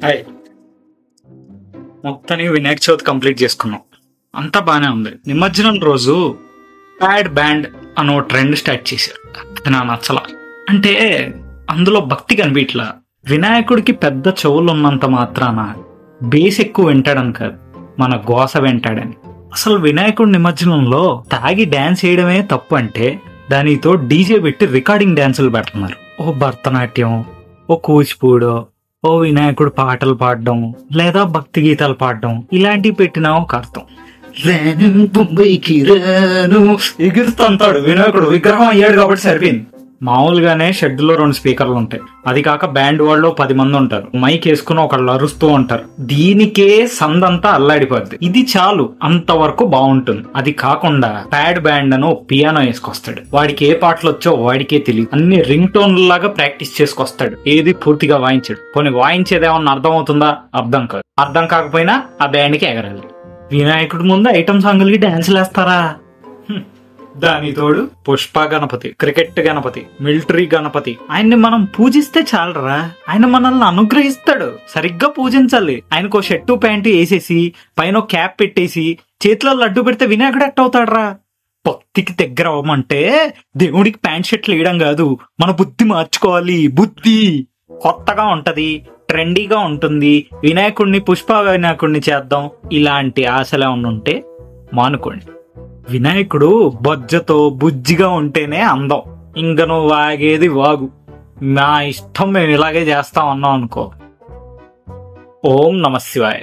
Hi. మొత్తానికి Vinayaka Chavithi complete చేసుకున్నాం. అంతా బానే ఉంది. నిమజ్జనం రోజు ప్యాడ్ బ్యాండ్ అనో ట్రెండ్ స్టార్ట్ చేశారు. అది నా నచ్చల. అంటే అందులో భక్తి కనిపించలా. వినాయకుడికి పెద్ద చెవులు ఉన్నంత మాత్రాన బేస్ ఎక్కువ వింటాడని కాదు, మన గోస వింటాడని. అసలు వినాయకుడి నిమజ్జనంలో తాగి డాన్స్ చేయడమే తప్పు అంటే దానితో డీజే పెట్టి రికార్డింగ్ డాన్సులు పెడుతున్నారు. ఓ భరతనాట్యం, ఓ కూచిపూడో, ఓ వినాయకుడు పాటలు పాడడం లేదా భక్తి గీతాలు పాడడం ఇలాంటివి పెట్టినా ఒక అర్థం. బొంబాయికి రాను ఎగురుతుంటాడు వినాయకుడు. విగ్రహం అయ్యాడు కాబట్టి సరిపోయింది. మామూలుగానే షెడ్ లో 2 స్పీకర్లు ఉంటాయి. అది కాక బ్యాండ్ వాళ్ళు 10 మంది ఉంటారు. మైక్ వేసుకుని ఒకళ్ళు అరుస్తూ ఉంటారు. దీనికే సందంతా అల్లాడిపోద్ది. ఇది చాలు, అంతవరకు బాగుంటుంది. అది కాకుండా ప్యాడ్ బ్యాండ్ అని పియానో వేసుకొస్తాడు. వాడికి ఏ పాటలు వచ్చో వాడికే తెలియదు. అన్ని రింగ్ టోన్ లాగా ప్రాక్టీస్ చేసుకొస్తాడు. ఏది పూర్తిగా వాయించాడు. పోనీ వాయించేదేమన్నా అర్థం అవుతుందా? అర్థం కాదు. అర్థం కాకపోయినా ఆ బ్యాండ్ కి ఎగరాలి. వినాయకుడి ముందు ఐటమ్ సాంగులకి డాన్సులు వేస్తారా? దాని తోడు పుష్ప గణపతి, క్రికెట్ గణపతి, మిలిటరీ గణపతి. ఆయన్ని మనం పూజిస్తే చాలరా, ఆయన మనల్ని అనుగ్రహిస్తాడు. సరిగ్గా పూజించాలి. ఆయనకు షర్టు ప్యాంటు వేసేసి పైన క్యాప్ పెట్టేసి చేతిలో లడ్డు పెడితే వినాయకుడు ఎట్ అవుతాడరా? భక్తికి దగ్గర అవ్వమంటే దేవుడికి ప్యాంట్ షర్ట్లు వేయడం కాదు, మన బుద్ధి మార్చుకోవాలి. బుద్ధి కొత్తగా ఉంటది, ట్రెండీగా ఉంటుంది. వినాయకుడిని పుష్ప వినాయకుడిని చేద్దాం. ఇలాంటి ఆశలు ఉంటే మానుకోండి. వినాయకుడు బొజ్జతో బుజ్జిగా ఉంటేనే అందం. ఇంక నువ్వు వాగేది వాగు, మా ఇష్టం, మేము ఇలాగే చేస్తాం అన్నాం అనుకో. ఓం నమ శివాయ.